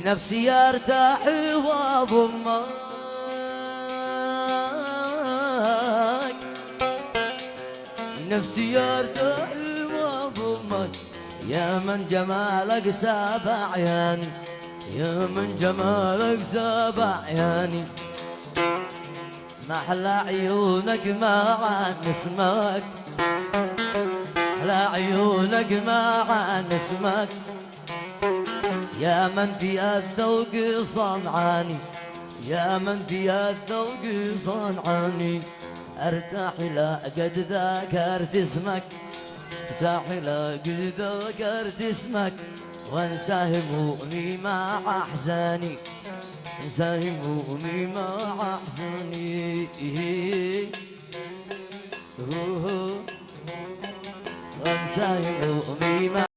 نفسي ارتاح واضمك، نفسي ارتاح واضمك، يا من جمالك ساب عياني، يا من جمالك ساب عياني، ما احلى عيونك ما عن اسمك، احلى عيونك ما عن اسمك، يا من في الذوق صنعاني، يا من في الذوق صنعاني، ارتاح لا قد ذكرت اسمك، ارتاح لا قد ذكرت اسمك، وانسى همومي مع احزاني، انسى همومي مع احزاني، وانسى همومي مع